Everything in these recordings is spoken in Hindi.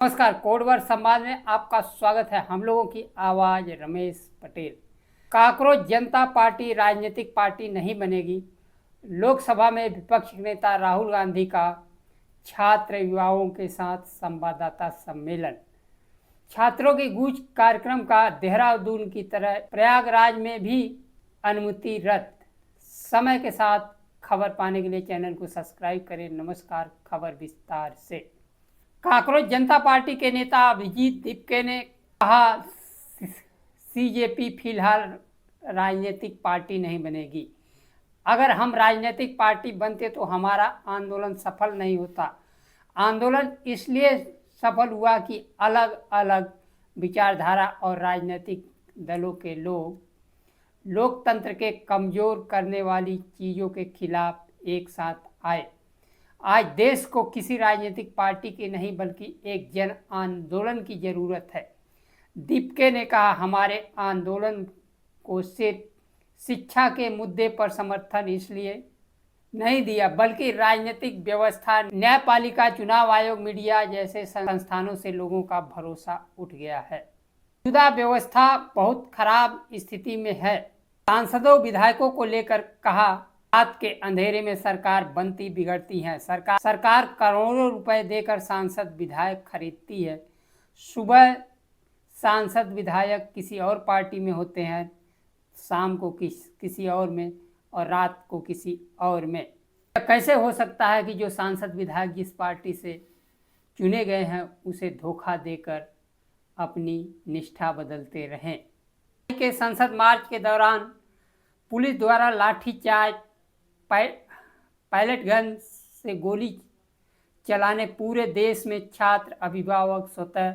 नमस्कार, कोडवर्ड संवाद में आपका स्वागत है। हम लोगों की आवाज रमेश पटेल। काकरोच जनता पार्टी राजनीतिक पार्टी नहीं बनेगी। लोकसभा में विपक्ष नेता राहुल गांधी का छात्र युवाओं के साथ संवाददाता सम्मेलन। छात्रों की गूंज कार्यक्रम का देहरादून की तरह प्रयागराज में भी अनुमति रद्द। समय के साथ खबर पाने के लिए चैनल को सब्सक्राइब करें। नमस्कार, खबर विस्तार से। काकरोच जनता पार्टी के नेता अभिजीत दीपके ने कहा, सीजेपी फिलहाल राजनीतिक पार्टी नहीं बनेगी। अगर हम राजनीतिक पार्टी बनते तो हमारा आंदोलन सफल नहीं होता। आंदोलन इसलिए सफल हुआ कि अलग अलग विचारधारा और राजनीतिक दलों के लोग लोकतंत्र के कमज़ोर करने वाली चीज़ों के खिलाफ एक साथ आए। आज देश को किसी राजनीतिक पार्टी की नहीं बल्कि एक जन आंदोलन की ज़रूरत है। दीपके ने कहा, हमारे आंदोलन को सिर्फ शिक्षा के मुद्दे पर समर्थन इसलिए नहीं दिया बल्कि राजनीतिक व्यवस्था, न्यायपालिका, चुनाव आयोग, मीडिया जैसे संस्थानों से लोगों का भरोसा उठ गया है। मौजूदा व्यवस्था बहुत खराब स्थिति में है। सांसदों विधायकों को लेकर कहा, रात के अंधेरे में सरकार बनती बिगड़ती है। सरकार करोड़ों रुपए देकर सांसद विधायक खरीदती है। सुबह सांसद विधायक किसी और पार्टी में होते हैं, शाम को किसी और में और रात को किसी और में। कैसे हो सकता है कि जो सांसद विधायक जिस पार्टी से चुने गए हैं उसे धोखा देकर अपनी निष्ठा बदलते रहें। के संसद मार्च के दौरान पुलिस द्वारा लाठीचार्ज, पैलेट गन से गोली चलाने पूरे देश में छात्र अभिभावक स्वतः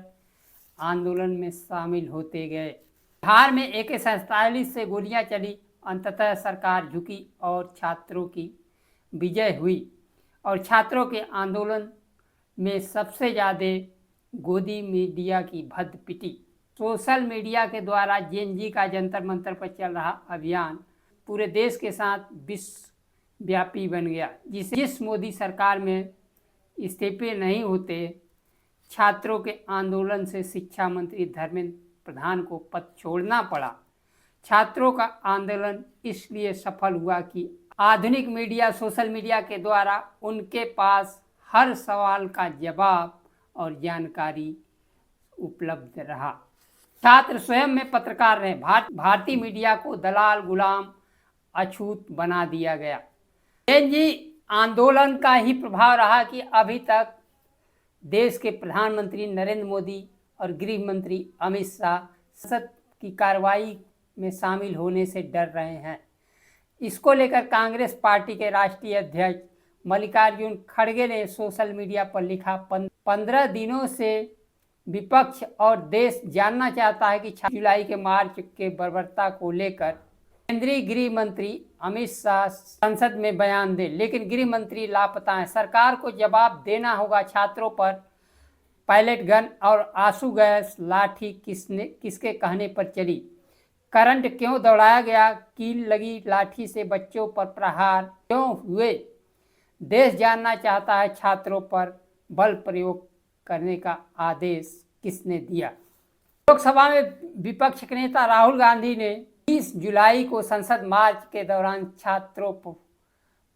आंदोलन में शामिल होते गए। बिहार में AK-47 से गोलियां चली, अंततः सरकार झुकी और छात्रों की विजय हुई। और छात्रों के आंदोलन में सबसे ज़्यादा गोदी मीडिया की भद्द पिटी। सोशल मीडिया के द्वारा जेएनजी का जंतर मंतर पर चल रहा अभियान पूरे देश के साथ विश्वव्यापी बन गया। जिस मोदी सरकार में इस्तीफे नहीं होते, छात्रों के आंदोलन से शिक्षा मंत्री धर्मेंद्र प्रधान को पद छोड़ना पड़ा। छात्रों का आंदोलन इसलिए सफल हुआ कि आधुनिक मीडिया, सोशल मीडिया के द्वारा उनके पास हर सवाल का जवाब और जानकारी उपलब्ध रहा। छात्र स्वयं में पत्रकार रहे। भारतीय मीडिया को दलाल, गुलाम, अछूत बना दिया गया। जेएनजी आंदोलन का ही प्रभाव रहा कि अभी तक देश के प्रधानमंत्री नरेंद्र मोदी और गृह मंत्री अमित शाह संसद की कार्रवाई में शामिल होने से डर रहे हैं। इसको लेकर कांग्रेस पार्टी के राष्ट्रीय अध्यक्ष मल्लिकार्जुन खड़गे ने सोशल मीडिया पर लिखा, 15 दिनों से विपक्ष और देश जानना चाहता है कि 6 जुलाई के मार्च के बर्बरता को लेकर केंद्रीय गृह मंत्री अमित शाह संसद में बयान दे, लेकिन गृह मंत्री लापता हैं। सरकार को जवाब देना होगा। छात्रों पर पैलेट गन और आंसू गैस लाठी किसके कहने पर चली? करंट क्यों दौड़ाया गया? कील लगी लाठी से बच्चों पर प्रहार क्यों हुए? देश जानना चाहता है छात्रों पर बल प्रयोग करने का आदेश किसने दिया? लोकसभा में विपक्ष के नेता राहुल गांधी ने 20 जुलाई को संसद मार्च के दौरान छात्रों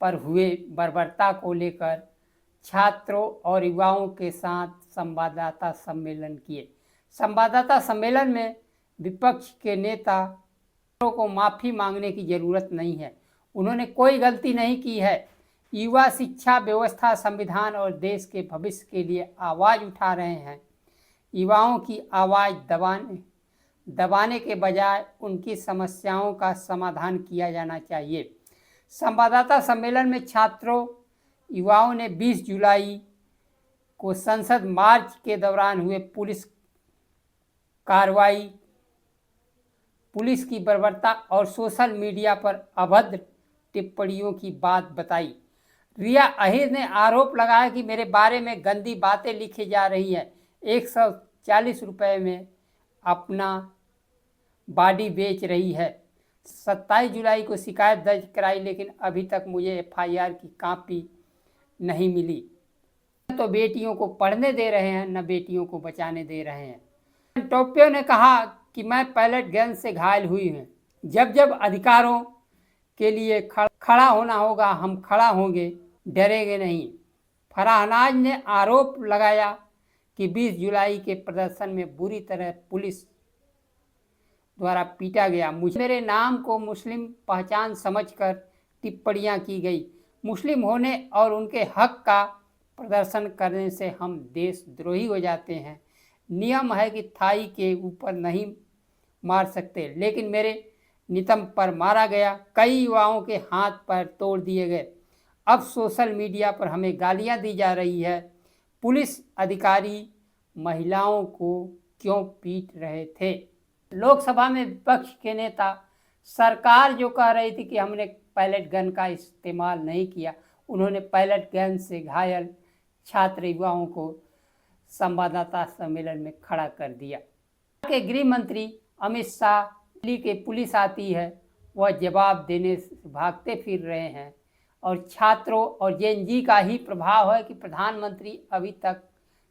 पर हुए बर्बरता को लेकर छात्रों और युवाओं के साथ संवाददाता सम्मेलन किए। संवाददाता सम्मेलन में विपक्ष के नेता को माफ़ी मांगने की ज़रूरत नहीं है। उन्होंने कोई गलती नहीं की है। युवा शिक्षा व्यवस्था, संविधान और देश के भविष्य के लिए आवाज़ उठा रहे हैं। युवाओं की आवाज़ दबाने के बजाय उनकी समस्याओं का समाधान किया जाना चाहिए। संवाददाता सम्मेलन में छात्रों युवाओं ने 20 जुलाई को संसद मार्च के दौरान हुए पुलिस कार्रवाई, पुलिस की बर्बरता और सोशल मीडिया पर अभद्र टिप्पणियों की बात बताई। रिया अहीर ने आरोप लगाया कि मेरे बारे में गंदी बातें लिखी जा रही हैं। 140 रुपये में अपना बॉडी बेच रही है। 27 जुलाई को शिकायत दर्ज कराई, लेकिन अभी तक मुझे FIR की कॉपी नहीं मिली। तो बेटियों को पढ़ने दे रहे हैं, न बेटियों को बचाने दे रहे हैं। टोप्यो ने कहा कि मैं पैलेट गन से घायल हुई हूँ। जब जब अधिकारों के लिए खड़ा होना होगा, हम खड़ा होंगे, डरेंगे नहीं। फरहानाज ने आरोप लगाया कि 20 जुलाई के प्रदर्शन में बुरी तरह पुलिस द्वारा पीटा गया। मेरे नाम को मुस्लिम पहचान समझकर टिप्पणियां की गई। मुस्लिम होने और उनके हक का प्रदर्शन करने से हम देशद्रोही हो जाते हैं। नियम है कि थाई के ऊपर नहीं मार सकते, लेकिन मेरे नितंब पर मारा गया। कई युवाओं के हाथ पैर तोड़ दिए गए। अब सोशल मीडिया पर हमें गालियां दी जा रही है। पुलिस अधिकारी महिलाओं को क्यों पीट रहे थे? लोकसभा में विपक्ष के नेता, सरकार जो कह रही थी कि हमने पैलेट गन का इस्तेमाल नहीं किया, उन्होंने पैलेट गन से घायल छात्र युवाओं को संवाददाता सम्मेलन में खड़ा कर दिया। के गृह मंत्री अमित शाह, दिल्ली के पुलिस आती है, वह जवाब देने से भागते फिर रहे हैं। और छात्रों और जेएनजी का ही प्रभाव है कि प्रधानमंत्री अभी तक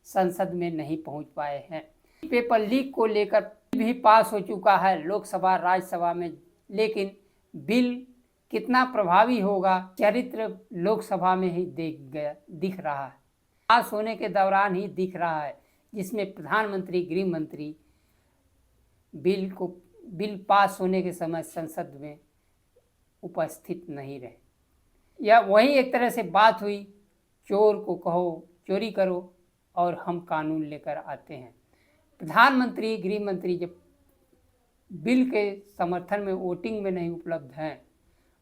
संसद में नहीं पहुंच पाए हैं। पेपर लीक को लेकर भी पास हो चुका है लोकसभा राज्यसभा में, लेकिन बिल कितना प्रभावी होगा चरित्र लोकसभा में ही दिख रहा है। पास होने के दौरान ही दिख रहा है, जिसमें प्रधानमंत्री, गृह मंत्री बिल पास होने के समय संसद में उपस्थित नहीं रहे। यह वही एक तरह से बात हुई, चोर को कहो चोरी करो और हम कानून लेकर आते हैं। प्रधानमंत्री, गृह मंत्री जब बिल के समर्थन में वोटिंग में नहीं उपलब्ध हैं,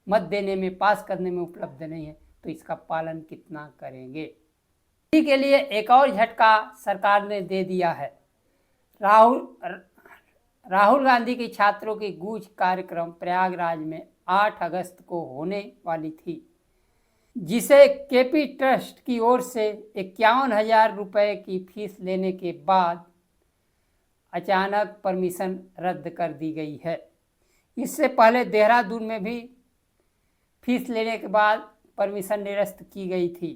मत देने में, पास करने में उपलब्ध नहीं है, तो इसका पालन कितना करेंगे? इसी के लिए एक और झटका सरकार ने दे दिया है। राहुल गांधी की छात्रों की गूंज कार्यक्रम प्रयागराज में 8 अगस्त को होने वाली थी, जिसे केपी ट्रस्ट की ओर से 51,000 रुपये की फीस लेने के बाद अचानक परमिशन रद्द कर दी गई है। इससे पहले देहरादून में भी फीस लेने के बाद परमिशन निरस्त की गई थी।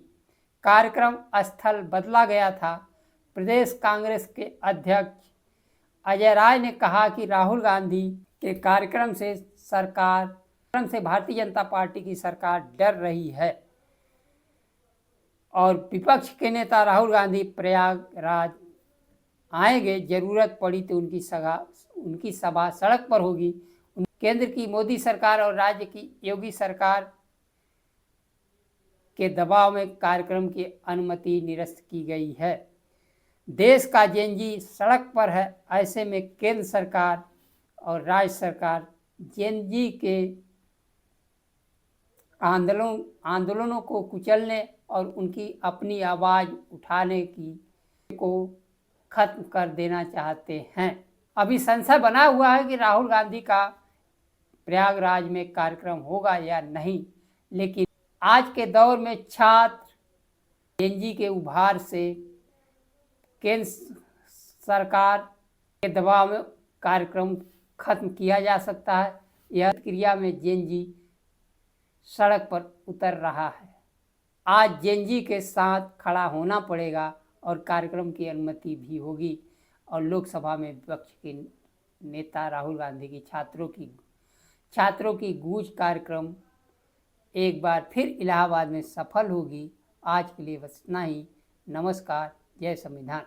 कार्यक्रम स्थल बदला गया था। प्रदेश कांग्रेस के अध्यक्ष अजय राय ने कहा कि राहुल गांधी के कार्यक्रम से भारतीय जनता पार्टी की सरकार डर रही है और विपक्ष के नेता राहुल गांधी प्रयागराज आएंगे, जरूरत पड़ी तो उनकी सभा सड़क पर होगी। केंद्र की मोदी सरकार और राज्य की योगी सरकार के दबाव में कार्यक्रम की अनुमति निरस्त की गई है। देश का जेएनजी सड़क पर है। ऐसे में केंद्र सरकार और राज्य सरकार जेएनजी के आंदोलनों को कुचलने और उनकी अपनी आवाज़ उठाने को खत्म कर देना चाहते हैं। अभी संशय बना हुआ है कि राहुल गांधी का प्रयागराज में कार्यक्रम होगा या नहीं, लेकिन आज के दौर में छात्र जेएनजी के उभार से केंद्र सरकार के दबाव में कार्यक्रम खत्म किया जा सकता है। यह क्रिया में जेएनजी सड़क पर उतर रहा है। आज जेएनजी के साथ खड़ा होना पड़ेगा और कार्यक्रम की अनुमति भी होगी। और लोकसभा में विपक्ष के नेता राहुल गांधी की छात्रों की गूंज कार्यक्रम एक बार फिर इलाहाबाद में सफल होगी। आज के लिए बस इतना ही। नमस्कार। जय संविधान।